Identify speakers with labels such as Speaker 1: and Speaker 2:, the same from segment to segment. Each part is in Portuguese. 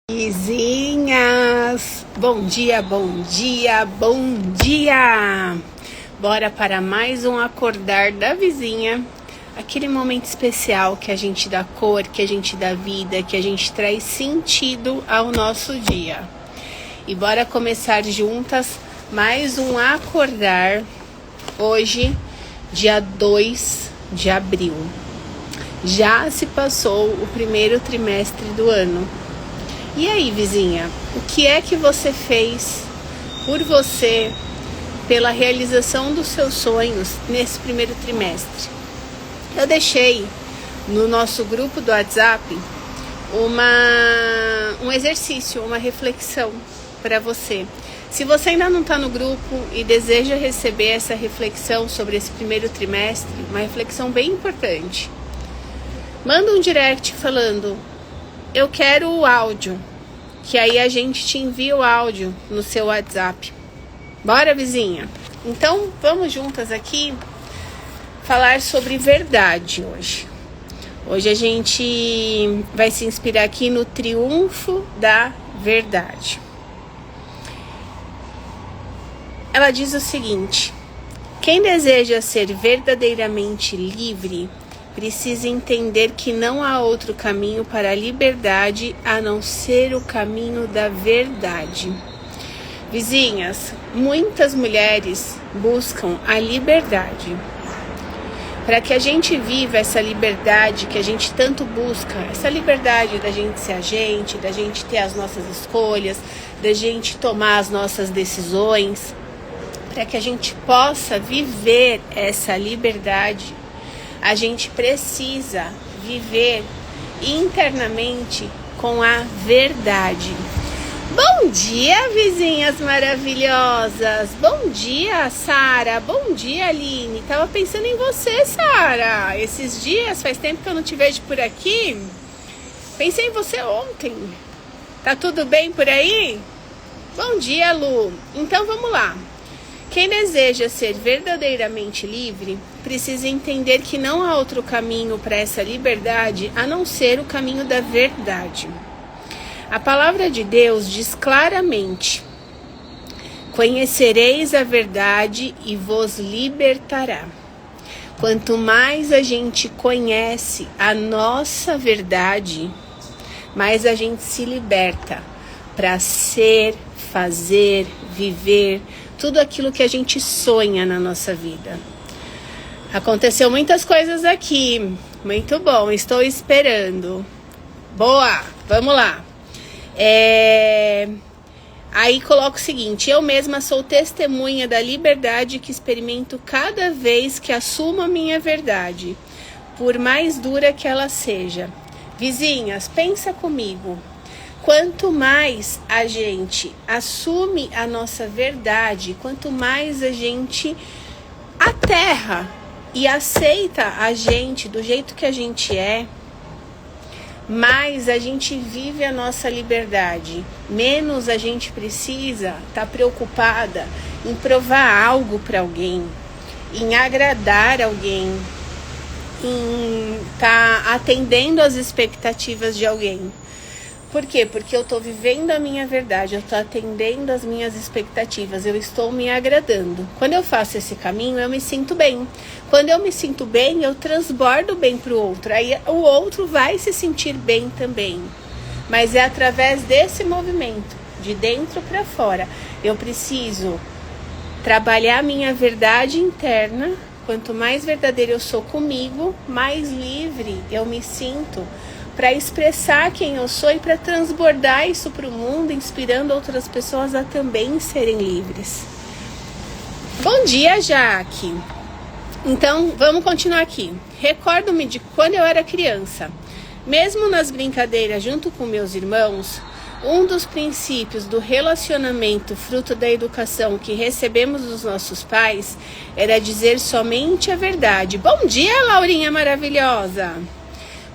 Speaker 1: Vizinhas, bom dia, bom dia, bom dia! Bora para mais um acordar da vizinha, aquele momento especial que a gente dá cor, que a gente dá vida, que a gente traz sentido ao nosso dia. E bora começar juntas mais um acordar, hoje, dia 2 de abril. Já se passou o primeiro trimestre do ano. E aí, vizinha, o que é que você fez por você, pela realização dos seus sonhos nesse primeiro trimestre? Eu deixei no nosso grupo do WhatsApp um exercício, uma reflexão para você. Se você ainda não está no grupo e deseja receber essa reflexão sobre esse primeiro trimestre, uma reflexão bem importante, manda um direct falando: eu quero o áudio, que aí a gente te envia o áudio no seu WhatsApp. Bora, vizinha? Então, vamos juntas aqui falar sobre verdade hoje. Hoje a gente vai se inspirar aqui no triunfo da verdade. Ela diz o seguinte: quem deseja ser verdadeiramente livre precisa entender que não há outro caminho para a liberdade a não ser o caminho da verdade. Vizinhas, muitas mulheres buscam a liberdade. Para que a gente viva essa liberdade que a gente tanto busca, essa liberdade da gente ser a gente, da gente ter as nossas escolhas, da gente tomar as nossas decisões, para que a gente possa viver essa liberdade, a gente precisa viver internamente com a verdade. Bom dia, vizinhas maravilhosas! Bom dia, Sara! Bom dia, Aline! Tava pensando em você, Sara! Esses dias, faz tempo que eu não te vejo por aqui. Pensei em você ontem. Tá tudo bem por aí? Bom dia, Lu! Então vamos lá. Quem deseja ser verdadeiramente livre precisa entender que não há outro caminho para essa liberdade a não ser o caminho da verdade. A palavra de Deus diz claramente: conhecereis a verdade e vos libertará. Quanto mais a gente conhece a nossa verdade, mais a gente se liberta para ser, fazer, viver tudo aquilo que a gente sonha na nossa vida. Aconteceu muitas coisas aqui. Muito bom, estou esperando. Boa, vamos lá. Aí coloca o seguinte: eu mesma sou testemunha da liberdade que experimento cada vez que assumo a minha verdade, por mais dura que ela seja. Vizinhas, pensa comigo. Quanto mais a gente assume a nossa verdade, quanto mais a gente aterra e aceita a gente do jeito que a gente é, mais a gente vive a nossa liberdade, menos a gente precisa estar preocupada em provar algo para alguém, em agradar alguém, em estar atendendo às expectativas de alguém. Por quê? Porque eu estou vivendo a minha verdade, eu estou atendendo às minhas expectativas, eu estou me agradando. Quando eu faço esse caminho, eu me sinto bem. Quando eu me sinto bem, eu transbordo bem para o outro. Aí o outro vai se sentir bem também. Mas é através desse movimento, de dentro para fora. Eu preciso trabalhar a minha verdade interna. Quanto mais verdadeira eu sou comigo, mais livre eu me sinto para expressar quem eu sou e para transbordar isso para o mundo, inspirando outras pessoas a também serem livres. Bom dia, Jaque! Então, vamos continuar aqui. Recordo-me de quando eu era criança. Mesmo nas brincadeiras junto com meus irmãos, um dos princípios do relacionamento fruto da educação que recebemos dos nossos pais era dizer somente a verdade. Bom dia, Laurinha maravilhosa!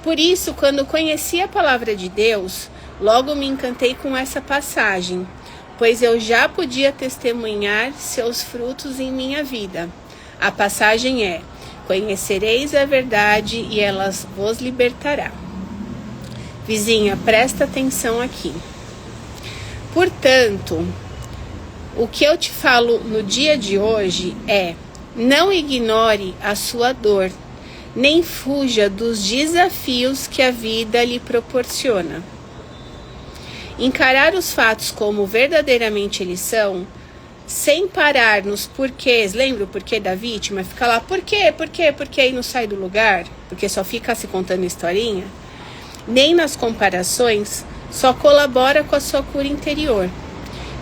Speaker 1: Por isso, quando conheci a palavra de Deus, logo me encantei com essa passagem, pois eu já podia testemunhar seus frutos em minha vida. A passagem é: conhecereis a verdade e ela vos libertará. Vizinha, presta atenção aqui. Portanto, o que eu te falo no dia de hoje é: não ignore a sua dor, nem fuja dos desafios que a vida lhe proporciona. Encarar os fatos como verdadeiramente eles são, sem parar nos porquês, lembra o porquê da vítima? Fica lá, por quê, e não sai do lugar, porque só fica se contando historinha, nem nas comparações, só colabora com a sua cura interior.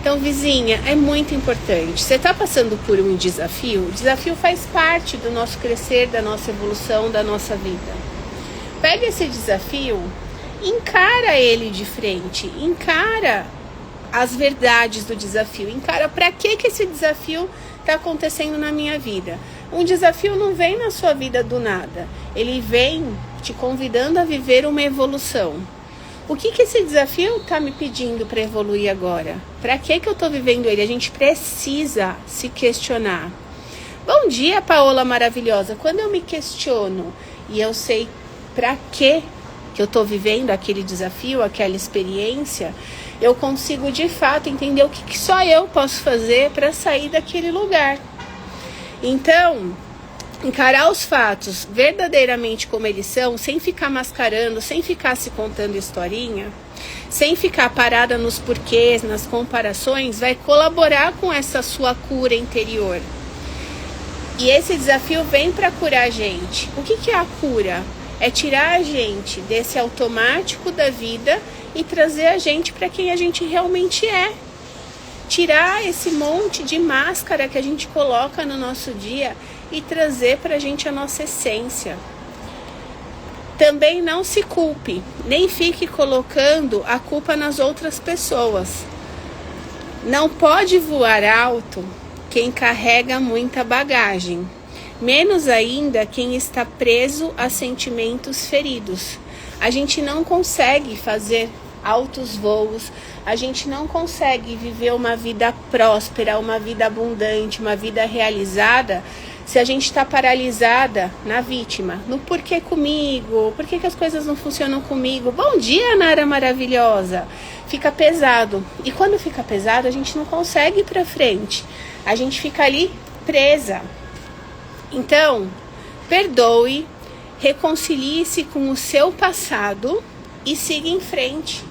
Speaker 1: Então, vizinha, é muito importante. Você está passando por um desafio? O desafio faz parte do nosso crescer, da nossa evolução, da nossa vida. Pega esse desafio, encara ele de frente, encara as verdades do desafio, encara para que esse desafio está acontecendo na minha vida. Um desafio não vem na sua vida do nada, ele vem te convidando a viver uma evolução. O que esse desafio está me pedindo para evoluir agora? Para que eu estou vivendo ele? A gente precisa se questionar. Bom dia, Paola maravilhosa. Quando eu me questiono e eu sei para que eu estou vivendo aquele desafio, aquela experiência, eu consigo de fato entender o que só eu posso fazer para sair daquele lugar. Então, encarar os fatos verdadeiramente como eles são, sem ficar mascarando, sem ficar se contando historinha, sem ficar parada nos porquês, nas comparações, vai colaborar com essa sua cura interior. E esse desafio vem para curar a gente. O que é a cura? É tirar a gente desse automático da vida e trazer a gente para quem a gente realmente é. Tirar esse monte de máscara que a gente coloca no nosso dia e trazer para a gente a nossa essência. Também não se culpe, nem fique colocando a culpa nas outras pessoas. Não pode voar alto quem carrega muita bagagem, menos ainda quem está preso a sentimentos feridos. A gente não consegue fazer altos voos, a gente não consegue viver uma vida próspera, uma vida abundante, uma vida realizada, se a gente está paralisada na vítima, no porquê comigo, por que as coisas não funcionam comigo. Bom dia, Nara maravilhosa. Fica pesado. E quando fica pesado, a gente não consegue ir para frente. A gente fica ali presa. Então, perdoe, reconcilie-se com o seu passado e siga em frente.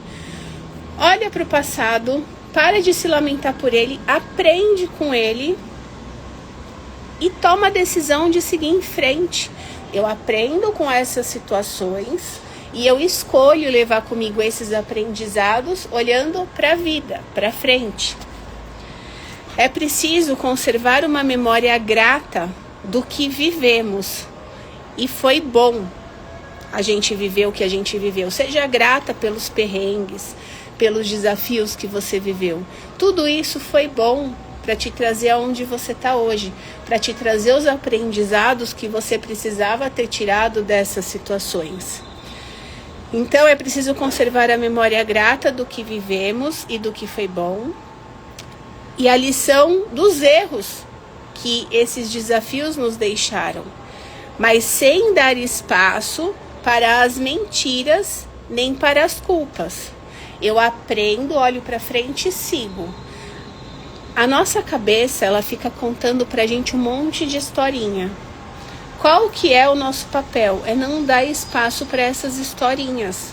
Speaker 1: Olha para o passado, para de se lamentar por ele, aprende com ele e toma a decisão de seguir em frente. Eu aprendo com essas situações e eu escolho levar comigo esses aprendizados olhando para a vida, para frente. É preciso conservar uma memória grata do que vivemos. E foi bom a gente viver o que a gente viveu. Seja grata pelos perrengues, pelos desafios que você viveu. Tudo isso foi bom para te trazer aonde você está hoje, para te trazer os aprendizados que você precisava ter tirado dessas situações. Então é preciso conservar a memória grata do que vivemos e do que foi bom, e a lição dos erros que esses desafios nos deixaram, mas sem dar espaço para as mentiras nem para as culpas. Eu aprendo, olho para frente e sigo. A nossa cabeça, ela fica contando pra gente um monte de historinha. Qual que é o nosso papel? É não dar espaço para essas historinhas.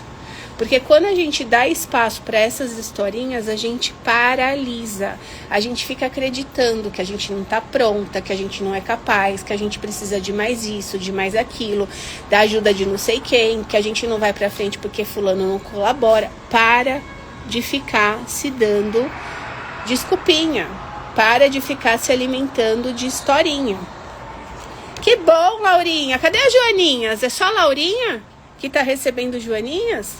Speaker 1: Porque quando a gente dá espaço para essas historinhas, a gente paralisa. A gente fica acreditando que a gente não está pronta, que a gente não é capaz, que a gente precisa de mais isso, de mais aquilo, da ajuda de não sei quem, que a gente não vai para frente porque fulano não colabora. Para de ficar se dando desculpinha. Para de ficar se alimentando de historinha. Que bom, Laurinha. Cadê as Joaninhas? É só a Laurinha que está recebendo Joaninhas?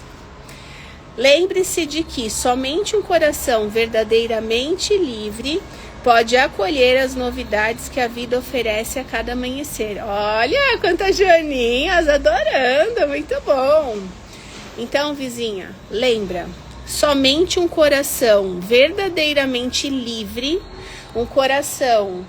Speaker 1: Lembre-se de que somente um coração verdadeiramente livre pode acolher as novidades que a vida oferece a cada amanhecer. Olha quantas Joaninhas, adorando, muito bom. Então, vizinha, lembra, somente um coração verdadeiramente livre, um coração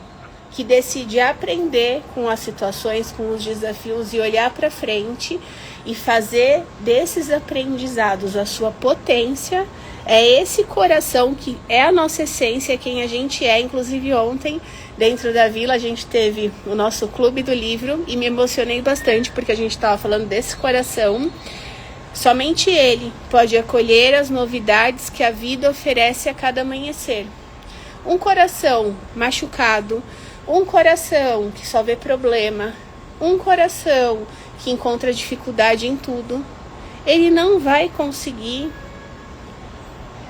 Speaker 1: que decide aprender com as situações, com os desafios e olhar para frente e fazer desses aprendizados a sua potência, É esse coração que é a nossa essência, quem a gente é. Inclusive ontem, dentro da vila, a gente teve o nosso clube do livro e me emocionei bastante porque a gente estava falando desse coração. Somente ele pode acolher as novidades que a vida oferece a cada amanhecer. Um coração machucado, um coração que só vê problema, um coração que encontra dificuldade em tudo, ele não vai conseguir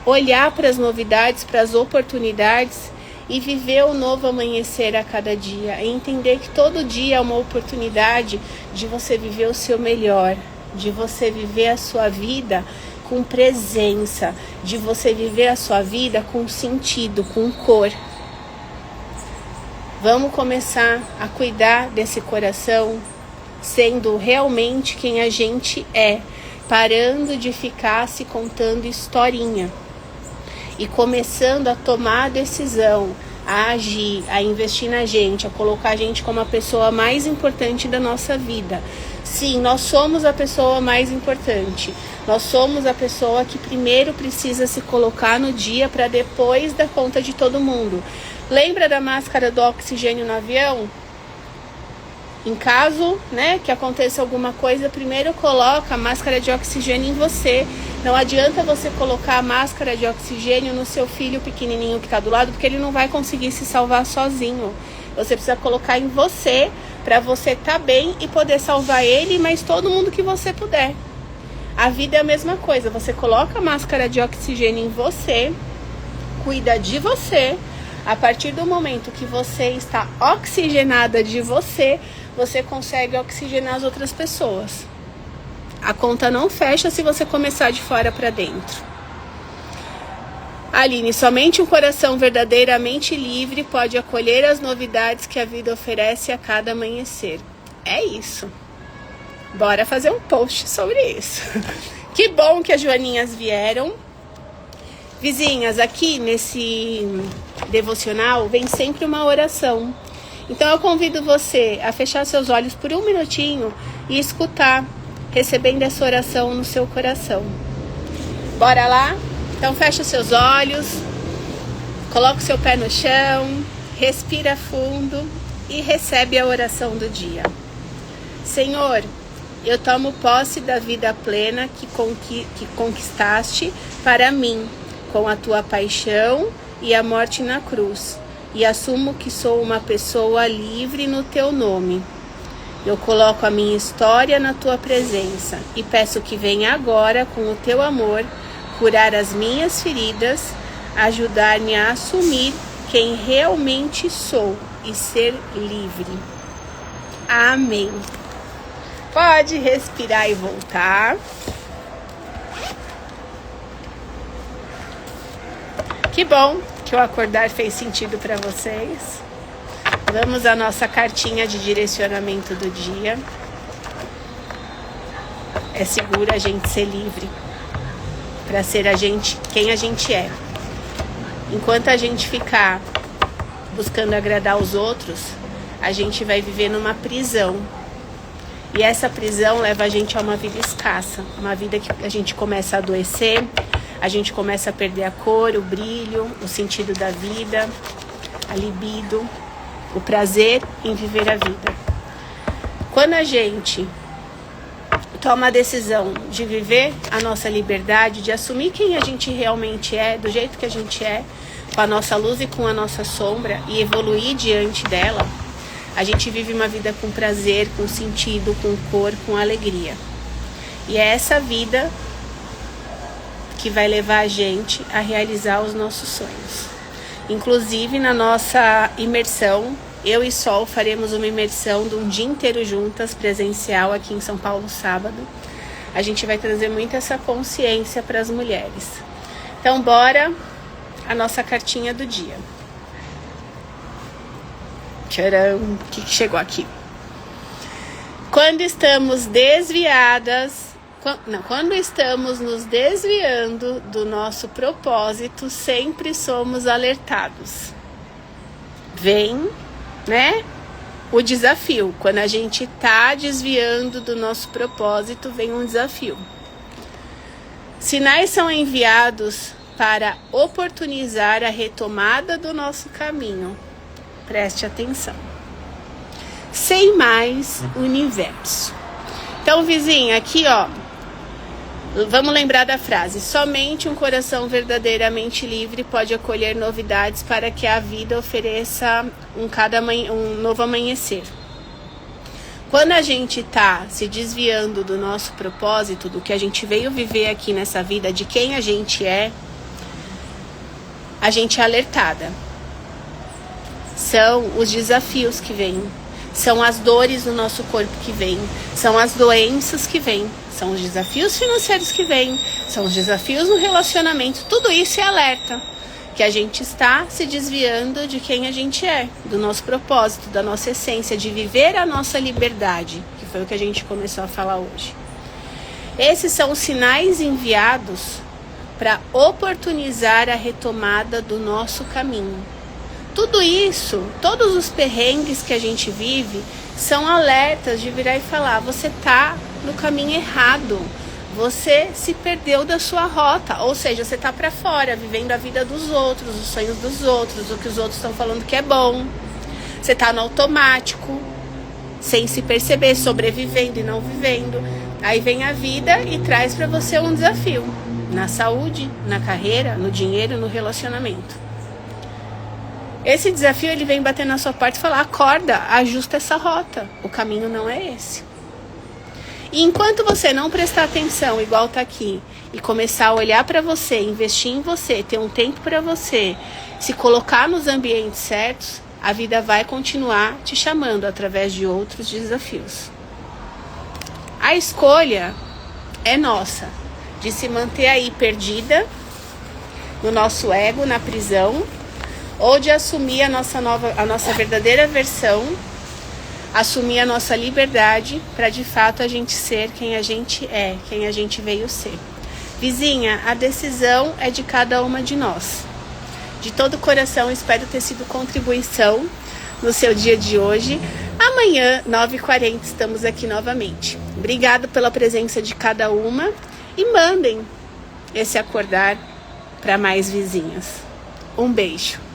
Speaker 1: olhar para as novidades, para as oportunidades e viver o novo amanhecer a cada dia. E entender que todo dia é uma oportunidade de você viver o seu melhor, de você viver a sua vida com presença, de você viver a sua vida com sentido, com cor. Vamos começar a cuidar desse coração, sendo realmente quem a gente é, parando de ficar se contando historinha e começando a tomar a decisão, a agir, a investir na gente, a colocar a gente como a pessoa mais importante da nossa vida. Sim, nós somos a pessoa mais importante. Nós somos a pessoa que primeiro precisa se colocar no dia para depois dar conta de todo mundo. Lembra da máscara do oxigênio no avião? Em caso, que aconteça alguma coisa, primeiro coloca a máscara de oxigênio em você. Não adianta você colocar a máscara de oxigênio no seu filho pequenininho que está do lado, porque ele não vai conseguir se salvar sozinho. Você precisa colocar em você, para você estar bem e poder salvar ele, mas todo mundo que você puder. A vida é a mesma coisa. Você coloca a máscara de oxigênio em você, cuida de você. A partir do momento que você está oxigenada de você, você consegue oxigenar as outras pessoas. A conta não fecha se você começar de fora para dentro. Aline, somente um coração verdadeiramente livre pode acolher as novidades que a vida oferece a cada amanhecer. É isso. Bora fazer um post sobre isso. Que bom que as Joaninhas vieram. Vizinhas, aqui nesse devocional vem sempre uma oração. Então eu convido você a fechar seus olhos por um minutinho e escutar, recebendo essa oração no seu coração. Bora lá? Então fecha seus olhos, coloca o seu pé no chão, respira fundo e recebe a oração do dia. Senhor, eu tomo posse da vida plena que conquistaste para mim, com a tua paixão e a morte na cruz, e assumo que sou uma pessoa livre no teu nome. Eu coloco a minha história na tua presença e peço que venha agora com o teu amor curar as minhas feridas, ajudar-me a assumir quem realmente sou e ser livre. Amém. Pode respirar e voltar. Que bom que o acordar fez sentido para vocês. Vamos à nossa cartinha de direcionamento do dia. É seguro a gente ser livre para ser quem a gente é. Enquanto a gente ficar buscando agradar os outros, a gente vai viver numa prisão. E essa prisão leva a gente a uma vida escassa, uma vida que a gente começa a adoecer, a gente começa a perder a cor, o brilho, o sentido da vida, a libido, o prazer em viver a vida. Quando a gente toma a decisão de viver a nossa liberdade, de assumir quem a gente realmente é, do jeito que a gente é, com a nossa luz e com a nossa sombra, e evoluir diante dela, a gente vive uma vida com prazer, com sentido, com cor, com alegria. E é essa vida que vai levar a gente a realizar os nossos sonhos. Inclusive, na nossa imersão, eu e Sol faremos uma imersão de um dia inteiro juntas, presencial, aqui em São Paulo, sábado. A gente vai trazer muito essa consciência para as mulheres. Então, bora a nossa cartinha do dia. Tcharam! O que chegou aqui? Quando estamos quando estamos nos desviando do nosso propósito, sempre somos alertados. Vem, o desafio. Quando a gente tá desviando do nosso propósito, vem um desafio. Sinais são enviados para oportunizar a retomada do nosso caminho. Preste atenção. Sem mais universo. Então, vizinha, aqui ó, vamos lembrar da frase: somente um coração verdadeiramente livre pode acolher novidades para que a vida ofereça um novo amanhecer. Quando a gente está se desviando do nosso propósito, do que a gente veio viver aqui nessa vida, de quem a gente é alertada. São os desafios que vêm, são as dores do nosso corpo que vêm, são as doenças que vêm, são os desafios financeiros que vêm, são os desafios no relacionamento. Tudo isso é alerta que a gente está se desviando de quem a gente é, do nosso propósito, da nossa essência, de viver a nossa liberdade, que foi o que a gente começou a falar hoje. Esses são os sinais enviados para oportunizar a retomada do nosso caminho. Tudo isso, todos os perrengues que a gente vive, são alertas de virar e falar: você está no caminho errado, você se perdeu da sua rota, ou seja, você está para fora, vivendo a vida dos outros, os sonhos dos outros, o que os outros estão falando que é bom. Você está no automático, sem se perceber, sobrevivendo e não vivendo. Aí vem a vida e traz para você um desafio, na saúde, na carreira, no dinheiro, no relacionamento. Esse desafio, ele vem bater na sua porta e falar: acorda, ajusta essa rota, o caminho não é esse. E enquanto você não prestar atenção, igual tá aqui, e começar a olhar para você, investir em você, ter um tempo para você, se colocar nos ambientes certos, a vida vai continuar te chamando através de outros desafios. A escolha é nossa, de se manter aí perdida, no nosso ego, na prisão, ou de assumir a nossa verdadeira versão, assumir a nossa liberdade para de fato a gente ser quem a gente é, quem a gente veio ser. Vizinha, a decisão é de cada uma de nós. De todo o coração, espero ter sido contribuição no seu dia de hoje. Amanhã, 9h40, estamos aqui novamente. Obrigado pela presença de cada uma e mandem esse acordar para mais vizinhas. Um beijo.